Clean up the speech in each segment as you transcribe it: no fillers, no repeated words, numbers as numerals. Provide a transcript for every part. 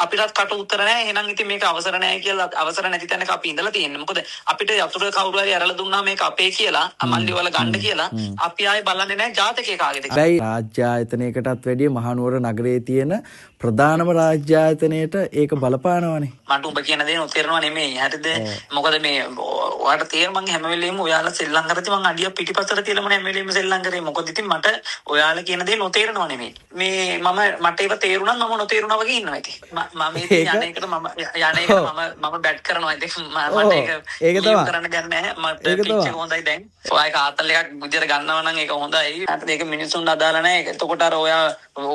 අපිටත් කට උත්තර නැහැ. එහෙනම් ඉතින් මේක අවසර නැහැ කියලා අවසර නැති තැනක අපි ඉඳලා තියෙන්නේ. මොකද අපිට යතුරු කවුරු හරි අරලා දුන්නා මේක අපේ කියලා අමල්ලි වල ගන්න කියලා අපි ආයේ බලන්නේ නැහැ ජාතකයේ කාගේද කියලා. හැබැයි රාජ්‍ය ආයතනයකටත් වැඩිය මහනුවර නගරයේ තියෙන ප්‍රධානම රාජ්‍ය ආයතනයට ඒක බලපානවනේ. මට උඹ කියන දේ නොතේරෙනව නෙමෙයි. හරිද? මොකද මේ ඔයාලට තේරෙන මං හැම වෙලෙම ඔයාලා සෙල්ලම් කරද්දි මං අඩිය පිටිපස්සට තියලා මම හැම වෙලෙම සෙල්ලම් කරේ. මොකද ඉතින් මට ඔයාලා කියන දේ නොතේරෙනව නෙමෙයි. මේ මට ඒක තේරුණා මම නොතේරුණා වගේ ඉන්නවා ඉතින්. මම යන්නේකට මම බැට් කරනවා ඉතින් මට ඒක තමයි කරන්න ගන්න නැහැ. මට පිච් එක හොඳයි දැන්. ඔයා කාතල් එකක් විදියට ගන්නවා නම් ඒක හොඳයි. ඒක මිනිස්සුන්ට අදාළ නැහැ. එතකොට අර ඔයා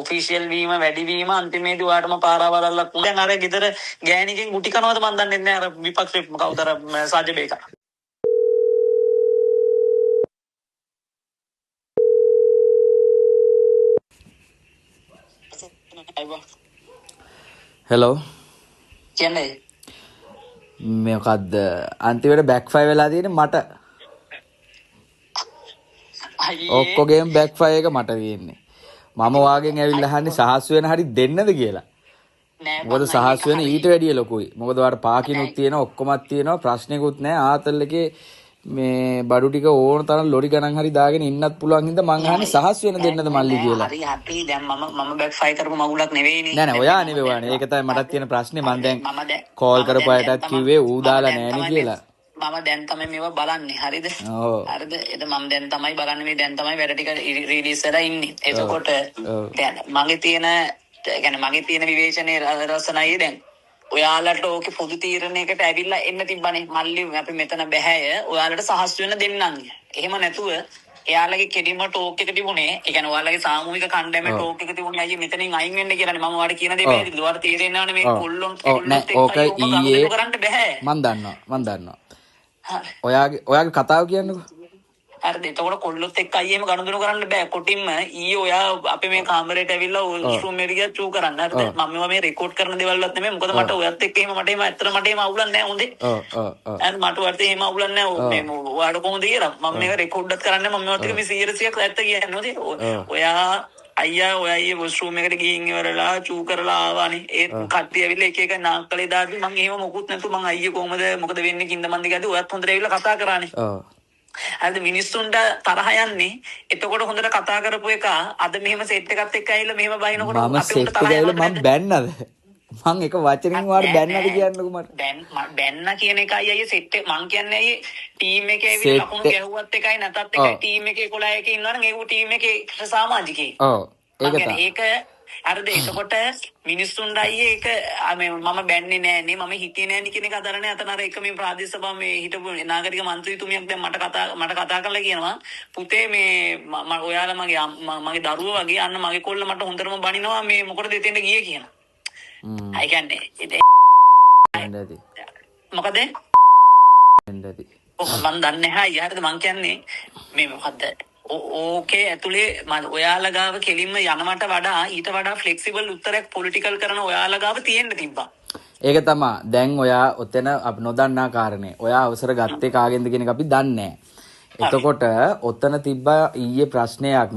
ඔෆිෂියල් වීම වැඩි වීම අන්තිමේදී ඔයාටම පාරාවලල්ලක් දැන් අර ගෙදර ගෑණිකෙන් ගුටි කනවද මන් දන්නේ නැහැ. අර විපක්ෂේ කවුද අර සාජබේක. හෙලෝ කියන්නේ මොකද්ද අන්තිමට බෑක්ෆයර් වෙලා තියෙන්නේ මට. ඔක්කොගේම බෑක්ෆයර් එක මට තියෙන්නේ. මම වාගෙන් ඇවිල්ලා අහන්නේ සහස් වෙන හරි දෙන්නද කියලා. මොකද සහස් වෙන ඊට වැඩිය ලොකුයි. මොකද වාට පාකිනුත් තියෙනවා ඔක්කොමත් තියෙනවා ප්‍රශ්නෙකුත් නැහැ. ආතල් එකේ මේ බඩු ටික ඕන තරම් ලොරි ගණන් හරි දාගෙන ඉන්නත් පුළුවන් හින්දා මං අහන්නේ සහස් වෙන දෙන්නද මල්ලි කියලා. හරි හරි දැන් මම බෑක් ෆයිර් කරපු මගුලක් නෙවෙයිනේ. නෑ නෑ ඔයා නෙවෙයි ඔයානේ. ඒක තමයි මටත් තියෙන ප්‍රශ්නේ. මං දැන් කෝල් කරපු අයටත් කිව්වේ ඌ දාලා නෑනේ කියලා. මම දැන් තමයි මේවා බලන්නේ. හරිද? හරිද? ඒක මම දැන් තමයි බලන්නේ. මේ දැන් තමයි වැඩ ටික රිලීස් වෙලා ඉන්නේ. එතකොට දැන් මගේ තියෙන විවේචනයේ රසණයි දැන් ඔයාලට ඕකේ පොදු තීරණයකට ඇවිල්ලා එන්න තිබ්බනේ. මල්ලි අපි මෙතන බෑය. ඔයාලට සහස් වෙන්න දෙන්නම්. එහෙම නැතුව එයාලගේ කෙලිම ටෝක් එක තිබුණේ. ඒ කියන්නේ ඔයාලගේ සාමූහික කණ්ඩායමේ ටෝක් එක තිබුණේ අයියේ මෙතනින් අයින් වෙන්න කියලානේ. මම ඔයාලට කියන දේ මේ දුවට තීරණය නෑනේ මේ කොල්ලොන් ඕක ඊයේ කරන්න බෑ. මන් දන්නවා. ඔයාගේ කතාව කියන්නකෝ. හරිද? එතකොට කොල්ලොත් එක්ක අයියේම ගනුදෙනු කරන්න බෑ. කොටින්ම ඊයේ ඔයා අපේ මේ කාමරේට ඇවිල්ලා වොෂ්රූම් එකට ගියා චූ කරන්න. හරිද? මම මේවා මේ රෙකෝඩ් කරන දේවල්වත් නෙමෙයි. මොකද මට ඔයත් එක්ක එහෙම ඇත්තට මට අවුලක් නෑ හොඳේ. අර මට වර්තේ එහෙම අවුලක් නෑ. මේ ඔයාලට කොහොමද කියලා? මම මේක රෙකෝඩ්වත් කරන්නේ මම මේවත් එක්ක මේ 100ක් ඇත්ත කියන්නේ හොඳේ. ඔයා අයියා වොෂ්රූම් එකට ගිහින් ඉවරලා චූ කරලා ආවානේ. ඒ කට්ටිය ඇවිල්ලා එක එක නාක්කලේ දාපි මම එහෙම මොකුත් නැතු මං අයියේ කොහොමද මොකද වෙන්නේ කින්ද මන්ද ගියද ඔයත් හොඳට ඇවිල්ලා කතා කරානේ. හරිද? මිනිස්සුන්ට තරහ යන්නේ. එතකොට හොඳට කතා කරපු එක අද මෙහෙම සෙට් එකත් එක්ක ඇවිල්ලා මෙහෙම බයිනකොට මම සෙට් එක ඇවිල්ලා මම බැන්නද? මං එක වචනෙන් වාට බැන්නද කියන්නකෝ මට. බැන්න කියන එකයි අයියේ සෙට් එක මං කියන්නේ අයියේ ටීම් එකේ ඇවිල්ලා ලකුණු ගැහුවත් එකයි නැතත් එකයි ටීම් එකේ 11 ඉන්නවනම් ඒක ටීම් එකේ සමාජිකයෙක්. ඒක තමයි. ඒක හරිද? එතකොට මිනිස්සුන්ට අයියේ ඒක මම බැන්නේ නෑනේ මම හිතියේ නෑනේ කියන එක අදරනේ අතන අර එක මේ ප්‍රාදේශ සභාව මේ හිටපු නාගරික මන්ත්‍රීතුමියක් දැන් මට කතා කරලා කියනවා පුතේ මේ ඔයාලා මගේ දරුවෝ වගේ අන්න මගේ කොල්ල මට හොඳටම බනිනවා මේ මොකටද එතෙන්ට ගියේ කියනවා. අය කියන්නේ මොකද? මම දන්නේ නැහැ. හරිද? මං කියන්නේ මේ මොකද්ද? ඕකේ ඇතුලේ ඔයාලා ගාව කෙලින්ම යනවට වඩා ඊට වඩා ෆ්ලෙක්සිබල් උත්තරයක් පොලිටිකල් කරන ඔයාලා ගාව තියෙන්න තිබ්බා. ඒක තමයි. දැන් ඔයා ඔතන අපි නොදන්නා කාරණේ. ඔයා අවසර ගත්තේ කාගෙන්ද කියන එක අපි දන්නේ නැහැ. එතකොට ඔතන තිබ්බා ඊයේ ප්‍රශ්නයක්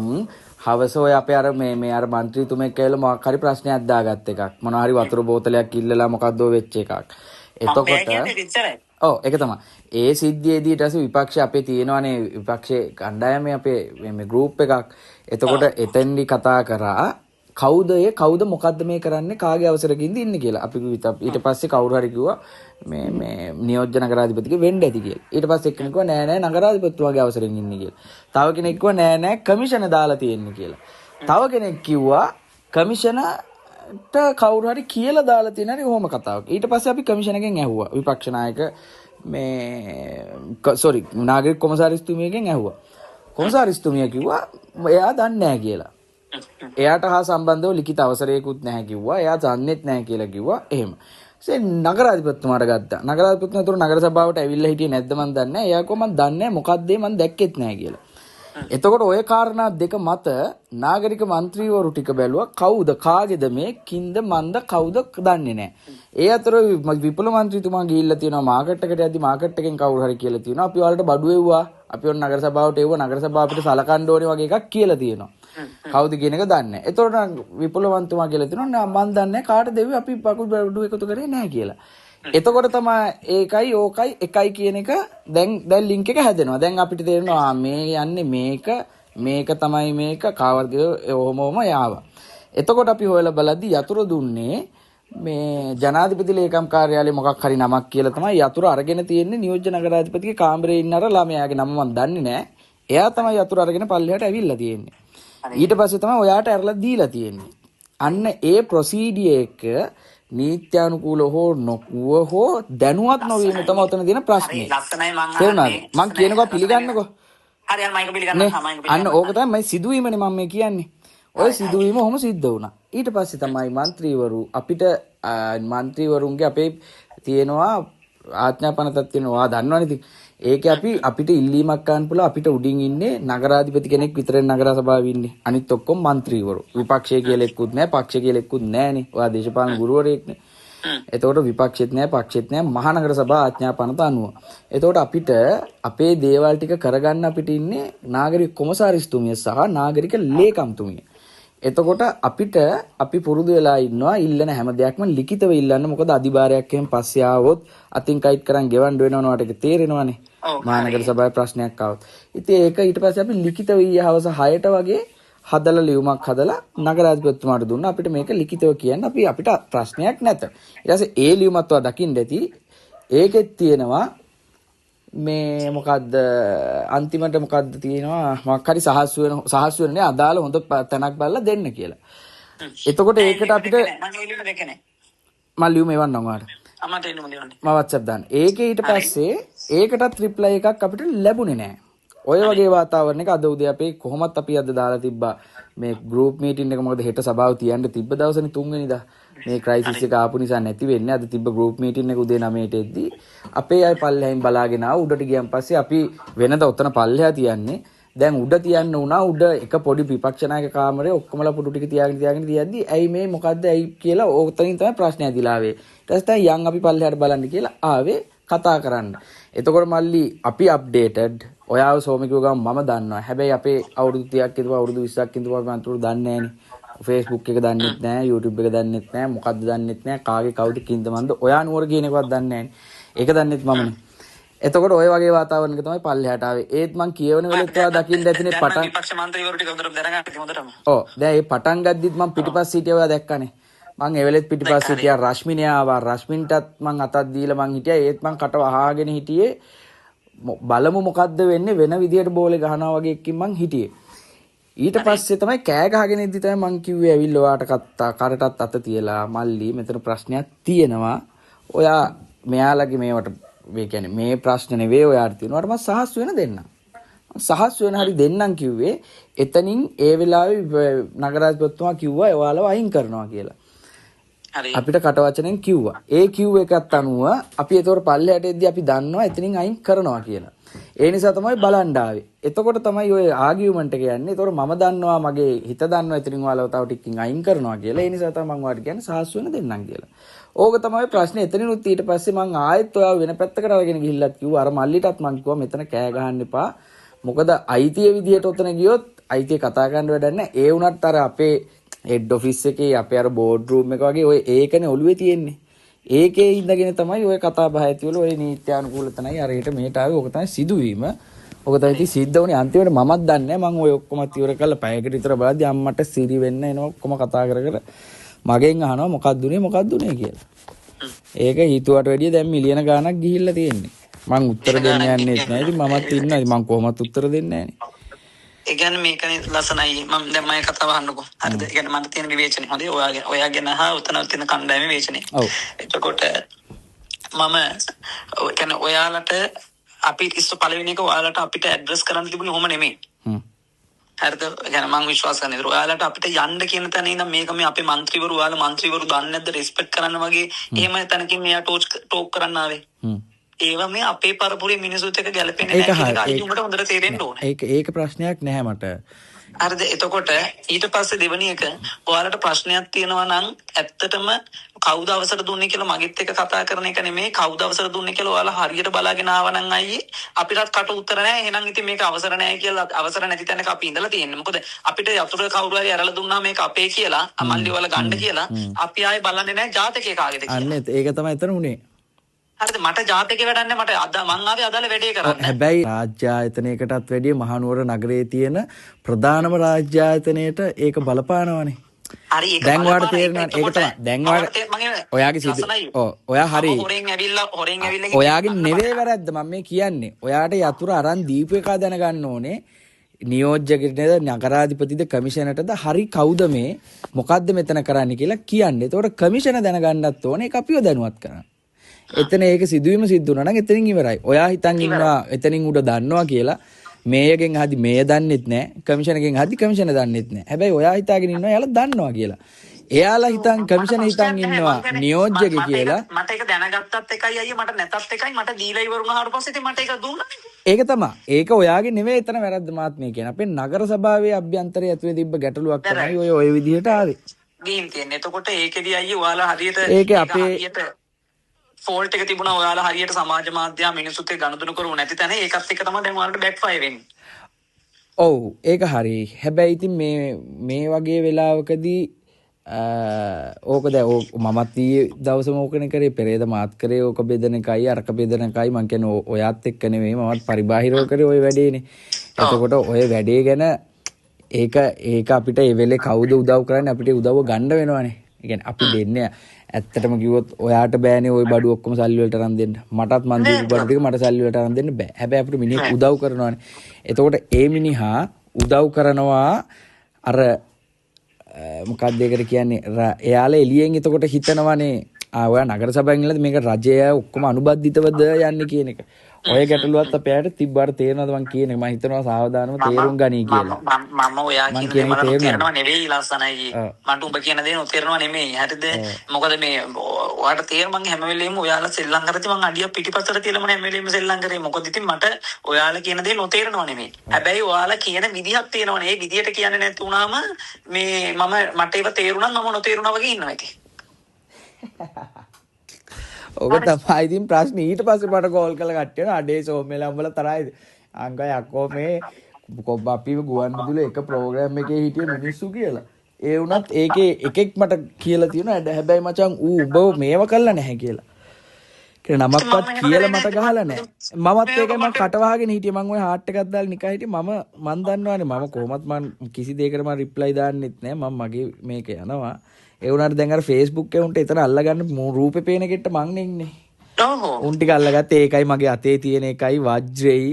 හවස ඔය අපේ අර මේ අර മന്ത്രിතුමෙක් කියලා මොකක් හරි ප්‍රශ්නයක් දාගත්ත එකක්. මොනවා හරි වතුර බෝතලයක් ඉල්ලලා මොකද්ද වෙච්ච එකක්. එතකොට ඒක තමයි. ඒ සිද්ධියේදී ඊට පස්සේ විපක්ෂය අපේ තියෙනවානේ විපක්ෂයේ කණ්ඩායමේ අපේ මේ ගෲප් එකක්. එතකොට එතෙන්දි කතා කරා කවුද මොකද්ද මේ කරන්නේ කාගේ අවසරකින්ද ඉන්නේ කියලා. අපි ඊට පස්සේ කවුරු හරි කිව්වා මේ නියෝජ්‍ය නගරාධිපතිගේ වෙන්න ඇති කියලා. ඊට පස්සේ එක්කෙනෙක් කිව්වා නෑ නගරාධිපතිතුමාගේ අවසරෙන් ඉන්නේ කියලා. තව කෙනෙක් කිව්වා නෑ කමිෂන දාලා තියෙන්නේ කියලා. තව කෙනෙක් කිව්වා කමිෂනට කවුරු හරි කියලා දාලා තියෙන හරි ඔහොම කතාවක්. ඊට පස්සේ අපි කමිෂනගෙන් ඇහුවා විපක්ෂ නායක නාගරික කොමසාරිස්තුමියගෙන් ඇහුවා. කොමසාරිස්තුමිය කිව්වා එයා දන්නේ නැහැ කියලා. එයාට හා සම්බන්ධව ලිඛිත අවසරයකුත් නැහැ කිව්වා. එයා දන්නේත් නැහැ කියලා කිව්වා. එහෙම. නගරාධිපතිතුමාට ගත්තා. නගරාධිපතිතුමා උතුරු නගර සභාවට ඇවිල්ලා හිටියේ නැද්ද මන් දන්නේ නැහැ. එයා කිව්වා මන් දන්නේ නැහැ මොකද්ද මන් දැක්කෙත් නැහැ කියලා. එතකොට ඔය කාරණා දෙක මත නාගරික മന്ത്രിවරු ටික බැලුවා කවුද කාගේද මේ කින්ද මන්ද කවුද දන්නේ නැහැ. ඒ අතර විපුල മന്ത്രിතුමා ගිහිල්ලා තියෙනවා මාකට් එකට යද්දි මාකට් එකෙන් කවුරු හරි කියලා තියෙනවා අපි ඔයාලට බඩු එව්වා අපි ඔන්න නගර සභාවට එව්වා නගර සභාව අපිට සලකන්න ඕනේ වගේ එකක් කියලා තියෙනවා. කවුද කියන එක දන්නේ නැහැ. එතකොට විපුලවන්තුමා කියලා තියෙනවා මම දන්නේ නැහැ කාට දෙවි අපි පකුල් බඩු එකතු කරේ නැහැ කියලා. එතකොට තමයි ඒකයි ඕකයි එකයි කියන එක දැන් ලින්ක් එක හැදෙනවා. දැන් අපිට තේරෙනවා මේ යන්නේ මේක තමයි මේක කාවර්ගය ඔහොමම යාවා. එතකොට අපි හොයලා බලද්දි යතුරු දුන්නේ මේ ජනාධිපති ලේකම් කාර්යාලයේ මොකක් හරි නමක් කියලා තමයි යතුරු අරගෙන තියෙන්නේ නියෝජ්‍ය නගරාධිපතිගේ කාමරේ ඉන්න අර ළමයාගේ නම මම දන්නේ නැහැ. එයා තමයි යතුරු අරගෙන පල්ලෙහාට ඇවිල්ලා තියෙන්නේ. ඊට පස්සේ තමයි ඔයාට ඇරලා දීලා තියෙන්නේ. අන්න ඒ ප්‍රොසීඩියර් එක නීත්‍යානුකූල හෝ නොකුව හෝ දැනුවත් නොවීම තමයි උතන තියෙන ප්‍රශ්නේ. ලස්සනයි තේරුණාද? මං කියනකෝ පිළිගන්නකෝ. හරි අර මයික පිළිගන්නවා. අන්න ඕක තමයි සිදුවීමනේ මම මේ කියන්නේ. ඔය සිදුවීම ඔහොම සිද්ධ වුණා. ඊට පස්සේ තමයි മന്ത്രിවරු අපිට മന്ത്രിවරුන්ගේ අපේ තියෙනවා ආඥාපනතක් තියෙනවා දන්නවනේ ඉතින්. ඒකේ අපිට ඉල්ලීමක් ගන්න පුළුවන් අපිට උඩින් ඉන්නේ නගරාධිපති කෙනෙක් විතරේ නගර සභාවේ ඉන්නේ. අනිත් ඔක්කොම മന്ത്രിවරු. විපක්ෂය කියලා එක්කුත් නැහැ, පක්ෂය කියලා එක්කුත් නැහනේ. ඔයා දේශපාලන ගුරුවරයෙක්නේ. එතකොට විපක්ෂෙත් නැහැ, පක්ෂෙත් නැහැ මහනගර සභා ආඥාපනත අනුව. එතකොට අපිට අපේ දේවල් ටික කරගන්න අපිට ඉන්නේ නාගරික කොමසාරිස්තුමිය සහ නාගරික ලේකම්තුමිය. එතකොට අපි පුරුදු වෙලා ඉන්නවා ඉල්ලන හැම දෙයක්ම ලිඛිතව ඉල්ලන්න. මොකද අධිභාරයක් එහෙම පස්සේ ආවොත් අතින් කයිට් කරන් ගෙවන්න වෙනවනට ඒක තේරෙනවනේ. මහනගර සභාවේ ප්‍රශ්නයක් ආවොත්. ඉතින් ඒක ඊට පස්සේ අපි ලිඛිතව ඊයේ හවස 6ට වගේ හදලා ලියුමක් හදලා නගරාධිපතිතුමාට දුන්නා. අපිට මේක ලිඛිතව කියන්න අපිට ප්‍රශ්නයක් නැත. ඊට පස්සේ ඒ ලියුමත් ඔයා දකින්න ඇති. ඒකෙත් තියෙනවා මේ මොකද්ද අන්තිමට මොකද්ද තියෙනවා මොකක් හරි සහස් වෙනනේ අදාළ හොඳ තැනක් බලලා දෙන්න කියලා. එතකොට ඒකට අපිට මම ලියුම එවන්නම් ඔයාලට. මම WhatsApp දාන්න. ඒකේ ඊට පස්සේ ඒකටත් රිප්ලයි එකක් අපිට ලැබුණේ නැහැ. ඔය වගේ වාතාවරණයක අද උදේ අපේ කොහොමත් අපි අද දාලා තිබ්බා මේ ගෲප් මීටින් එක. මොකද හෙට සභාව තියන්න තිබ්බ දවසනේ 3 වෙනිදා. මේ ක්‍රයිසිස් එක ආපු නිසා නැති වෙන්නේ. අද තිබ්බ ගෲප් මීටින් එක උදේ 9ට එද්දි අපේ අය පල්ලෙහින් බලාගෙන ආව. උඩට ගියන් පස්සේ අපි වෙනද උතන පල්ලෙහා තියන්නේ. දැන් උඩ තියන්න උනා. උඩ එක පොඩි විපක්ෂ නායක කාමරේ ඔක්කොමලා පුටු ටික තියාගෙන තියද්දි ඇයි මේ මොකද්ද ඇයි කියලා ඕතනින් තමයි ප්‍රශ්නය ඇදිලා ආවේ. ඊට පස්සේ යන් අපි පල්ලෙහාට බලන්න කියලා ආවේ කතා කරන්න. එතකොට මල්ලි අපි අප්ඩේටඩ්. ඔයාව සෝමිකව ගම මම දන්නවා. හැබැයි අපේ අවුරුදු 30ක් ඉඳලා අවුරුදු 20ක් ඉඳලා මම අන්තිමට දන්නේ නැහනේ. Facebook එක දන්නෙත් නැහැ, YouTube එක දන්නෙත් නැහැ, මොකද්ද දන්නෙත් නැහැ, කාගේ කවුද කින්ද මන්ද ඔයා නුවර කියන එකවත් දන්නේ නැහනේ. ඒක දන්නෙත් මමනේ. එතකොට ඔය වගේ වාතාවරණයක තමයි පල්ලෙහාට ආවේ. ඒත් මං කියවන වෙලෙත් ඔයා දකින්න ඇතිනේ පටන් විපක්ෂ මන්ත්‍රීවරු ටික හොඳට දැනගන්න හොඳටම. ඔව්. දැන් මේ පටන් ගද්දිත් මං පිටිපස්ස හිටියා ඔයා දැක්කනේ. මං ඒ වෙලෙත් පිටිපස්ස හිටියා රශ්මිනේ ආවා. රශ්මින්ටත් මං අතක් දීලා මං හිටියා. ඒත් මං කට වහාගෙන හිටියේ. බලමු මොකද්ද වෙන්නේ වෙන විදියට බෝලේ ගහනවා වගේ එකකින් මං හිටියේ. ඊට පස්සේ තමයි කෑ ගහගෙන ඉද්දි තමයි මං කිව්වේ ඇවිල්ලා ඔයාට කරටත් අත තියලා මල්ලි මෙතන ප්‍රශ්නයක් තියෙනවා. ඔයා මෙයාලගේ මේවට මේ කියන්නේ මේ ප්‍රශ්න නෙවෙයි ඔයාට තියෙනවාට මම සහස් වෙන දෙන්නම්. සහස් වෙන හරි දෙන්නම් කිව්වේ. එතනින් ඒ වෙලාවේ නගරාධිපතිතුමා කිව්වා ඔයාලව අයින් කරනවා කියලා. අපිට කටවචනෙන් කිව්වා. ඒ කිව්ව එකත් අනුව අපි ඒතකොට පල්ලෙහාට එද්දි අපි දන්නවා එතනින් අයින් කරනවා කියලා. ඒ නිසා තමයි බලන්න ආවේ. එතකොට තමයි ඔය ආගියුමන්ට් එක යන්නේ. එතකොට මම දන්නවා මගේ හිත දන්නවා එතනින් ඔයාලව තව ටිකකින් අයින් කරනවා කියලා. ඒ නිසා තමයි මම ඔයාලට කියන්නේ සහස් වෙන දෙන්නම් කියලා. ඕක තමයි ප්‍රශ්නේ. එතනිනුත් ඊට පස්සේ මං ආයෙත් ඔයාව වෙන පැත්තකට අරගෙන ගිහිල්ලත් කිව්වා. අර මල්ලිටත් මං කිව්වා මෙතන කෑ ගහන්න එපා. මොකද අයිතිය විදියට ඔතන ගියොත් අයිතිය කතා කරන්න වැඩක් නැහැ. ඒ වුණත් අර අපේ හෙඩ් ඔෆිස් එකේ අපේ අර බෝඩ් රූම් එක වගේ ඔය ඒකනේ ඔළුවේ තියෙන්නේ. ඒකේ ඉඳගෙන තමයි ඔය කතා බහ ඇති වල ඔය නීත්‍යානුකූල තනයි අර හෙට මෙහෙට ආවේ. ඔක තමයි සිදුවීම. ඔක තමයි සිද්ධ වුණේ. අන්තිමට මමත් දන්නේ නැහැ. මම ඔය ඔක්කොම ඉවර කරලා පැයකට විතර බලද්දි අම්මට සිරි වෙන්න එනවා. ඔක්කොම කතා කර මගෙන් අහනවා මොකක්ද උනේ කියලා. ඒක හිතුවට වැඩිය දැන් මිලියන ගාණක් ගිහිල්ලා තියෙන්නේ. මං උත්තර දෙන්න යන්නේ නැහැ. ඉතින් මමත් ඉන්නවා. මං කොහොමත් උත්තර දෙන්නේ නැහැ. ඒ කියන්නේ මේකනේ ලස්සනයි. මම දැන් මම කතාව අහන්නකෝ. හරිද? ඒ කියන්නේ මට තියෙන විවේචනේ. හොඳේ ඔයාගෙන අහා උතන තියෙන කණ්ඩායමේ විවේචනේ. ඔව්. එතකොට මම කියන්නේ ඔයාලට අපි ඉස්ස පළවෙනි එක ඔයාලට අපිට ඇඩ්‍රස් කරන්න තිබුණේ ඔහොම නෙමෙයි. හරිද? ඒ කියන්නේ මම විශ්වාස කරන විදිහට ඔයාලට අපිට යන්න කියන තැන ඉඳන් මේක මේ අපේ മന്ത്രിවරු ඔයාලා മന്ത്രിවරු දන්නේ නැද්ද රෙස්පෙක්ට් කරන්න වගේ එහෙම තැනකින් මෙයා ටෝක් කරන්න ආවේ. ඒවා මේ අපේ පරපුරේ මිනිසුත් එක්ක ගැලපෙන්නේ නැහැ කියලා අයිතුමට හොඳට තේරෙන්න ඕනේ. ඒක ප්‍රශ්නයක් නැහැ මට. හරිද? එතකොට ඊට පස්සේ දෙවෙනි එක ඔයාලට ප්‍රශ්නයක් තියෙනවා නම් ඇත්තටම කවුද අවසර දුන්නේ කියලා මගෙත් එක කතා කරන එක නෙමෙයි. කවුද අවසර දුන්නේ කියලා ඔයාලා හරියට බලාගෙන ආවනම් අයියේ අපිටත් කට උත්තර නැහැ. එහෙනම් ඉතින් මේක අවසර නැහැ කියලා අවසර නැති තැනක අපි ඉඳලා තියෙන්නේ. මොකද අපිට යතුරු කවුරු හරි අරලා දුන්නා මේක අපේ කියලා අමල්ලි වල ගන්න කියලා අපි ආයේ බලන්නේ නැහැ ජාතකයේ කාගේද කියලා. අන්න ඒක තමයි එතන උනේ. හරිද? මට ජාතකේ වැඩක් නැහැ. මට අද මං ආවේ අදාළ වැඩේ කරන්න. හැබැයි රාජ්‍ය ආයතනයකටත් වැඩිය මහනුවර නගරයේ තියෙන ප්‍රධානම රාජ්‍ය ආයතනයට ඒක බලපානවනේ. හරි ඒක දැන් ඔයාලට තේරෙනවා ඒක තමයි. දැන් ඔයාලට ඔයාගේ සිද්ධ ඔයා හරි. හොරෙන් ඇවිල්ලා ඔයාගේ නෙවෙයි වැරද්ද මම මේ කියන්නේ. ඔයාට යතුරු අරන් දීපු එක දැනගන්න ඕනේ. නියෝජ්‍යකටද නගරාධිපතිද කමිෂනටද හරි කවුද මේ මොකද්ද මෙතන කරන්න කියලා කියන්නේ. එතකොට කමිෂන දැනගන්නත් ඕනේ ඒක අපිව දැනුවත් කරන්න. එතන ඒක සිදුවීම සිද්ධ වුණා නම් එතනින් ඉවරයි. ඔයා හිතන් ඉන්නවා එතනින් උඩ දන්නවා කියලා. මේයගෙන් හදි මේය දන්නෙත් නැහැ. කමිෂනගෙන් හදි කමිෂන දන්නෙත් නැහැ. හැබැයි ඔයා හිතාගෙන ඉන්නවා එයාලා දන්නවා කියලා. එයාලා හිතන් කමිෂන හිතන් ඉන්නවා නියෝජ්‍යක කියලා. මට ඒක දැනගත්තත් එකයි අයියේ මට නැතත් එකයි මට දීලා ඉවර වුණාට පස්සේ ඉතින් මට ඒක දුන්නා. ඒක තමයි. ඒක ඔයාගේ නෙවෙයි එතන වැරද්ද මාත්මේ කියන. අපේ නගර සභාවේ අභ්‍යන්තරයේ ඇතුලේ තිබ්බ ගැටලුවක් තමයි ඔය විදිහට ආවේ. ගේම් තියෙන්නේ. එතකොට ඒකෙදි අයියේ ඔයාලා හරියට ඒක අපේ ෆෝල්ට් එක තිබුණා ඔයාලා හරියට සමාජ මාධ්‍ය මිනිස්සුත් එක්ක ගනුදෙනු කරුව නැති තැන ඒකත් එක තමයි දැන් ඔයාලට බෑක් ෆයර් වෙන්නේ. ඔව් ඒක හරි. හැබැයි ඉතින් මේ වගේ වෙලාවකදී ඕක දැන් මමත් ඊයේ දවසම ඕකනේ කරේ පෙරේද මාත් කරේ ඕක බෙදන එකයි අරක බෙදන එකයි මං කියන්නේ ඔයාත් එක්ක නෙමෙයි මමත් පරිබාහිරව කරේ ওই වැඩේනේ. එතකොට ඔය වැඩේ ගැන ඒක අපිට ඒ වෙලේ කවුද උදව් කරන්නේ අපිට උදව්ව ගන්න වෙනවනේ. ඒ කියන්නේ අපි දෙන්නේ ඇත්තටම කිව්වොත් ඔයාට බෑනේ ওই බඩු ඔක්කොම සල්ලි වලට අරන් දෙන්න. මටත් මන් දීපු බඩු ටික මට සල්ලි වලට අරන් දෙන්න බෑ. හැබැයි අපිට මිනිහෙක් උදව් කරනවානේ. එතකොට ඒ මිනිහා උදව් කරනවා අර මොකක්ද ඒකට කියන්නේ එයාලා එළියෙන් එතකොට හිතනවානේ ඔයා නගර සභාවෙන් ඉන්නද මේක රජය ඔක්කොම අනුබද්ධිතවද යන්නේ කියන එක. ඔය ගැටලුවත් අපෑට තිබ්බාට තේරෙනවද මං කියන එක මම හිතනවා සාවධානව තේරුම් ගනී කියලා. මම ඔයා කියන දේ මට තේරෙනවා නෙවෙයි ලස්සනයි. මට උඹ කියන දේ නොතේරෙනවා නෙමෙයි. හරිද? මොකද මේ ඔයාට තේරෙන මං හැම වෙලෙම ඔයාලා සෙල්ලම් කරද්දි මං අඩිය පිටිපස්සට තියලා මම හැම වෙලෙම සෙල්ලම් කරේ. මොකද ඉතින් මට ඔයාලා කියන දේ නොතේරෙනවා නෙමෙයි. හැබැයි ඔයාලා කියන විදිහක් තේරෙනවනේ. ඒ විදිහට කියන්නේ නැති වුණාම මේ මට ඒක තේරුණා මම නොතේරුණා වගේ ඉන්නවා ඉතින්. ඔබ තමයි ඉතින් ප්‍රශ්නේ ඊට පස්සේ මට කෝල් කරලා කට්ටියන අඩේ සෝමෙලා උඹලා තරයිද අංගය අක්කෝ මේ අපි ගුවන් විදුලි එක ප්‍රෝග්‍රෑම් එකේ හිටිය මිනිස්සු කියලා ඒ වුණත් ඒකේ එකෙක් මට කියලා තියෙනවා හැබැයි මචං උඹ මේව කළා නැහැ කියලා කියලා නමක්වත් කියලා මට ගහලා නැහැ මමත් ඒකයි මම කටවහගෙන හිටියේ මම ওই හાર્ට් එකක් දාලා නිකන් හිටියේ මම දන්නවනේ මම කොහොමත් මම කිසි දෙයකට මම රිප්ලයි දාන්නෙත් නැහැ මම මගේ මේක යනවා ඒ වුණාට දැන් අර Facebook එකේ උන්ට එතන අල්ලගන්න රූපේ පේන කෙට්ට මං නෙන්නේ. ඔව්. උන් ටික අල්ලගත්තේ ඒකයි මගේ අතේ තියෙන එකයි වජ්‍රෙයි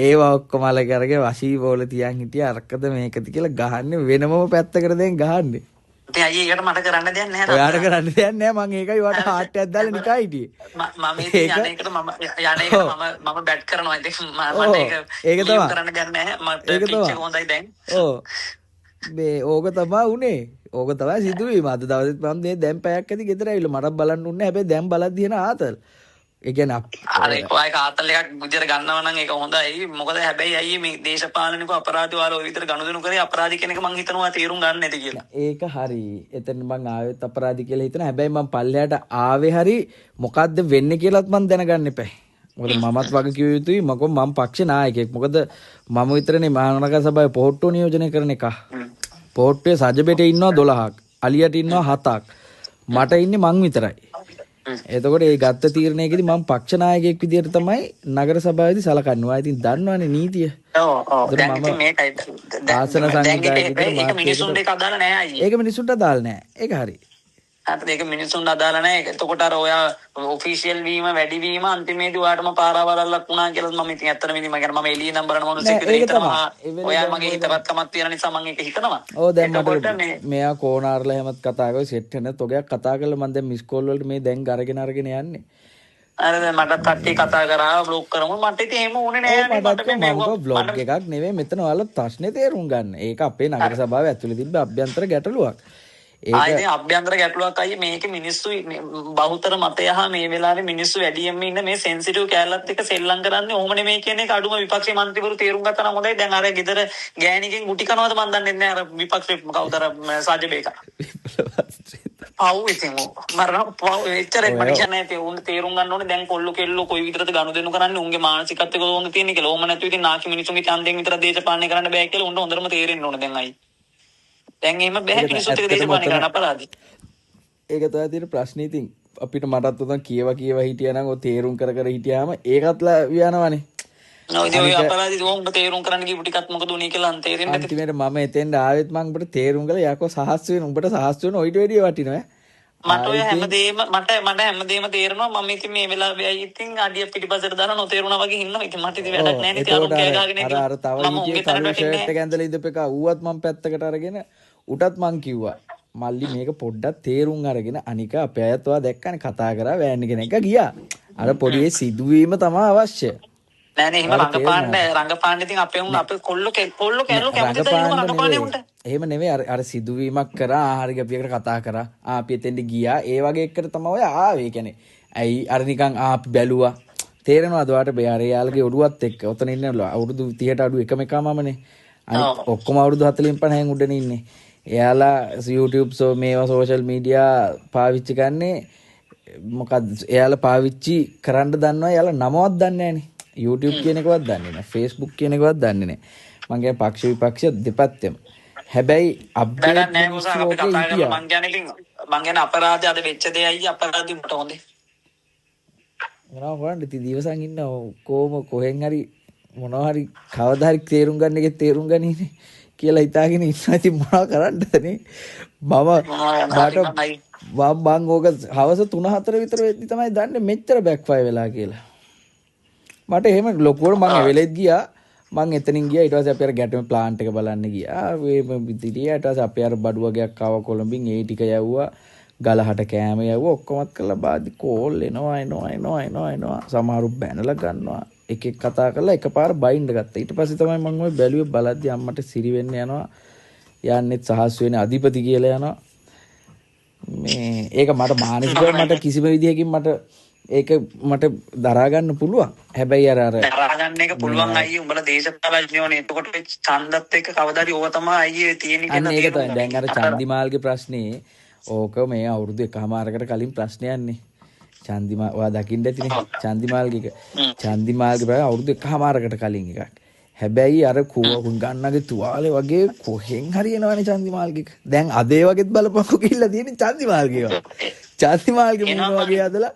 ඒවා ඔක්කොම අල්ලගෙන වශී බෝල තියන් හිටියා අරකද මේකද කියලා ගහන්නේ වෙනමම පැත්තකට දැන් ගහන්නේ. ඉතින් අයියේ ඒකට මට කරන්න දෙයක් නැහැ. ඔයාට කරන්න දෙයක් නැහැ මං ඒකයි ඔයාට හાર્ට් එකක් දාලා නිකන් හිටියේ. මම යන්නේකට මම බැට් කරනවා ඉතින් මට ඒක තමයි කරන්න දෙයක් නැහැ. මට පිච් එක හොඳයි දැන්. ඔව්. මේ ඕක තමයි උනේ. ඕක තමයි සිදුවීම. අද දවසෙත් මම මේ දැන් පැයක් ඇති ගෙදර ඇවිල්ලා මටත් බලන්න උන්නේ. හැබැයි දැන් බලද්දී එන ආතල්. ඒ කියන්නේ අර ඒක ආතල් එකක් විදියට ගන්නවා නම් ඒක හොඳයි. මොකද හැබැයි අයියේ මේ දේශපාලනික අපරාධ වල ඔය විතර ගනුදෙනු කරේ අපරාධි කෙනෙක් මං හිතනවා තීරුම් ගන්න නැති කියලා. ඒක හරි. එතන මං ආවෙත් අපරාධි කියලා හිතන. හැබැයි මං පල්ලෙහාට ආවේ හරි මොකද්ද වෙන්නේ කියලාත් මං දැනගන්න එපා. මොකද මමත් වගේ කිව්ව යුතුයි මම පක්ෂ නායකයෙක්. මොකද මම විතරනේ මහනගර සභාවේ පොහොට්ටුව නියෝජනය කරන එක. පොහොට්ටුවේ සජබෙටේ ඉන්නවා 12ක්. අලියට ඉන්නවා 7ක්. මට ඉන්නේ මං විතරයි. එතකොට ඒ ගත්ත තීරණයකදී මම පක්ෂ නායකයෙක් විදිහට තමයි නගර සභාවේදී සලකන්නේ. ඔයා ඉතින් දන්නවනේ නීතිය. ඔව් දැන් ඉතින් මේකයි. ආසන සංවිධායක ඒක මිනිසුන්ට ඒක අදාළ නෑ අයියේ. ඒක මිනිසුන්ට අදාළ නෑ. ඒක හරි. අතට ඒක මිනිසුන්ට අදාළ නෑ. එතකොට අර ඔයා ඔෆිෂියල් වීම වැඩි වීම අන්තිමේදී ඔයාටම පාරාවලල්ලක් වුණා කියලා මම ඉතින් ඇත්තටම ඉතින් මම කියන්නේ මම එළිය නම් බලන මොනසෙක් විතර හිතනවා. ඔයා මගේ හිතවත්කමක් තියෙන නිසා මම ඒක හිතනවා. ඔව් දැන් මට මෙයා කෝනාරලා හැමත් කතා කරලා සෙට් වෙන තොගයක් කතා කරලා මම දැන් මිස් කෝල් වලට මේ දැන් අරගෙන යන්නේ. අර මට කට්ටිය කතා කරා බ්ලොක් කරමු මට ඉතින් එහෙම ඕනේ නෑ නේ මට බ්ලොග් එකක් නෙවෙයි මෙතන ඔයාලා ප්‍රශ්නේ තේරුම් ගන්න. ඒක අපේ නගර සභාවේ ඇතුලේ තිබ්බ අභ්‍යන්තර ගැටලුවක්. ආයේ අභ්‍යන්තර ගැටලුවක් අයියේ මේකේ මිනිස්සු බහුතර මතය හා මේ වෙලාවේ මිනිස්සු වැඩියෙන්ම ඉන්න මේ සෙන්සිටිව් කැලලත් එක්ක සෙල්ලම් කරන්නේ ඕම නෙමෙයි කියන එක අඩුම විපක්ෂයේ മന്ത്രിවරු තේරුම් ගත්තා නම් හොඳයි. දැන් අර ගෙදර ගෑණිකෙන් ගුටි කනවද මන් දන්නේ නැහැ අර විපක්ෂේ කවුද අර සාජබේක. පව් ඉතින් මරණ පව් එච්චර මට කියන්නේ ඒ උන් තේරුම් ගන්න ඕනේ දැන් කොල්ලෝ කෙල්ලෝ කොයි විතරද ගනුදෙනු කරන්නේ උන්ගේ මානසිකත්වය කොහොමද තියෙන්නේ කියලා. ඕම නැතු ඉතින් නාකි මිනිසුන්ගේ ඡන්දයෙන් විතර දේශපාලනය කරන්න බෑ කියලා උන්ට හොඳටම තේරෙන්න ඕනේ දැන් අයි. දැන් එහෙම බෑ මිනිස්සුත් එක දේශපාලනය කරන්න අපරාධයි. ඒක තමයි තියෙන ප්‍රශ්නේ. ඉතින් අපිට මටත් උදන් කියව හිටියා නම් ඔය තේරුම් කර හිටියාම ඒකත්ලා යනවනේ. ඔය ඉතින් ඔය අපරාධي උඹ තේරුම් කරන්න ගිහපු ටිකත් මොකද උනේ කියලා තේරෙන්නේ නැති. අන්තිමේට මම එතෙන්ට ආවෙත් මම උඹට තේරුම් කළා යකෝ සහස් වෙන උඹට සහස් වෙන ඔයිට වැඩිය වටිනවා. මට ඔය හැමදේම මට හැමදේම තේරෙනවා. මම ඉතින් මේ වෙලාවේ අය ඉතින් අඩිය පිටිපස්සට දාලා නොතේරුණා වගේ ඉන්නවා. ඉතින් මට ඉතින් වැඩක් නැහැ නේ. අර කෑ ගහගෙන ඉන්න. අර තව හිටියේ කළු ෂර්ට් එක ඇඳලා ඉඳපෙක ඌවත් මම පැත්තකට අරගෙන උටත් මං කිව්වා මල්ලි මේක පොඩ්ඩක් තේරුම් අරගෙන අනික අපේ අයත් ඔයා දැක්කනේ කතා කරා වෑන් එක එක ගියා. අර පොඩි සිදුවීම තමයි අවශ්‍ය. නෑ නේ එහෙම රංගපාන්න ඉතින් අපේ කොල්ලෝ කැලෝ කැමතිද රංගපාන්නේ උන්ට. එහෙම නෙවෙයි අර සිදුවීමක් කරා හරි අපි එකට කතා කරා. අපි එතෙන්ට ගියා. ඒ වගේ එකට තමයි ඔය ආවේ. කියන්නේ ඇයි අර නිකන් අපි බැලුවා. තේරෙනවද ඔයාට බෑ යාළුගේ ඔඩුවත් එක්ක. ඔතන ඉන්න අවුරුදු 30ට අඩු එකම එකමමනේ. අනිත් ඔක්කොම අවුරුදු 40 50න් උඩනේ ඉන්නේ. එයාලා YouTube මේවා සෝෂල් මීඩියා පාවිච්චි කරන්නේ මොකද්ද? එයාලා පාවිච්චි කරන්න දන්නවා. එයාලා නමවත් දන්නේ නැහනේ. YouTube කියන එකවත් දන්නේ නැහැ. Facebook කියන එකවත් දන්නේ නැහැ. මං කියන්නේ පක්ෂ විපක්ෂ දෙපැත්තෙම. හැබැයි අප්ඩේට් නැහැ මොකද අපි කතා කරලා මං කියන්නේ අපරාධය අද වෙච්ච දෙයයි අපරාධي උට හොඳේ. මොනවා කරන්නේ? ඉතින් දවසන් ඉන්න කොහොම කොහෙන් හරි මොනවා හරි කවදා හරි තේරුම් ගන්න එකේ තේරුම් ගන්නීනේ කියලා හිතාගෙන ඉන්නවා. ඉතින් මොනවා කරන්නද නේ? මම ඕක හවස 3-4 විතර වෙද්දි තමයි දන්නේ මෙච්චර බෑක්ෆයර් වෙලා කියලා. මට එහෙම ලොකුවට මං එවෙලෙත් ගියා. මං එතනින් ගියා. ඊට පස්සේ අපි අර ගැටම ප්ලාන්ට් එක බලන්න ගියා. මේ විදිහට ඊට පස්සේ අපි අර බඩු වගේක් ආවා කොළඹින්. ඒ ටික යවුවා. ගලහට කෑම යවුවා. ඔක්කොමත් කරලා බාදි කෝල් එනවා. සමහරු බැනලා ගන්නවා. එක කතා කරලා එකපාර බයින්ඩ් ගත්තා. ඊට පස්සේ තමයි මම ওই බැලුවේ බලද්දි අම්මට සිරි වෙන්න යනවා. යන්නෙත් සහස් වෙන්නේ අධිපති කියලා යනවා. මේ ඒක මට මානසිකව මට කිසිම විදිහකින් ඒක මට දරා ගන්න පුළුවන්. හැබැයි අර දරා ගන්න එක පුළුවන් අයියේ උඹලා දේශපාලඥයෝනේ. එතකොට ඡන්දත් එක්ක කවදාද ඕව තමයි අයියේ තියෙන්නේ කියලා තේරුම්. දැන් අර චන්දිමාල්ගේ ප්‍රශ්නේ ඕක මේ අවුරුදු එකමාරකට කලින් ප්‍රශ්නයක්නේ. චන්දිමාල් ඔයා දකින්න ඇතිනේ චන්දිමාල්ගේ ප්‍රශ්නේ අවුරුදු එකමාරකට කලින් එකක්. හැබැයි අර කුවන් ගන්නගේ තුවාලේ වගේ කොහෙන් හරි එනවනේ චන්දිමාල්ගේ. දැන් අදේ වගේත් බලපංකෝ කියලා තියෙන්නේ චන්දිමාල්ගේ. චන්දිමාල්ගේ මොන වගේ අදලා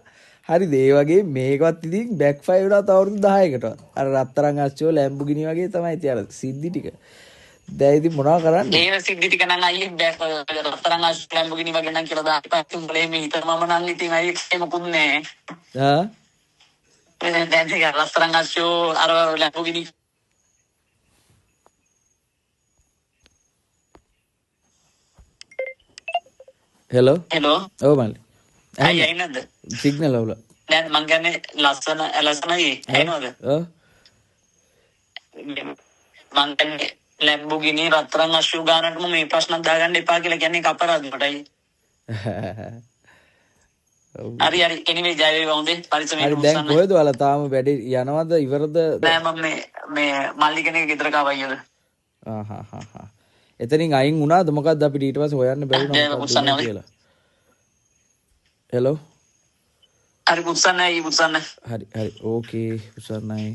හරිද ඒ වගේ මේකවත් ඉතින් බෑක්ෆයර් වුණා අවුරුදු 10කටවත්. අර රත්තරන් අස්සෝ ලැම්බෝගිනි වගේ තමයි තියලා සිද්ධි ටික. දැන් ඉතින් මොනවා කරන්නේ? ඒ සිද්ධි ටික නම් අයියේ රත්තරන් අස්සෝ ලැම්බෝගිනි වගේ නම් කියලා දාපත් උඹලේ මේ හිතමම නම් ඉතින් අයියේ මොකුත් නෑ. දැන් ඉතින් රත්තරන් අස්සෝ අර ලැම්බෝගිනි හෙලෝ ඔව් මල්ලි අයියේ නේද සිග්නල් අවුල දැන් මං කියන්නේ ලස්සනයි එනවද මං කියන්නේ ලැම්බෝගිනි රත්තරන් අස්සෝ ගානටම මේ ප්‍රශ්න දාගන්න එපා කියලා කියන්නේ අපරාධයටයි හරි anyway ජය වේවා හොඳේ පරිස්සමෙන් හරි දැන් කොහෙද ඔයාලා තාම වැඩි යනවද ඉවරද නෑ මම මේ මල්ලි කෙනෙක් ගෙදර කාවයියද එතනින් අයින් වුණාද මොකද්ද අපිට ඊට පස්සේ හොයන්න බැරි වුණා කියලා හෙලෝ හරි පුත්සන්නයි හරි ඕකේ පුත්සන්නයි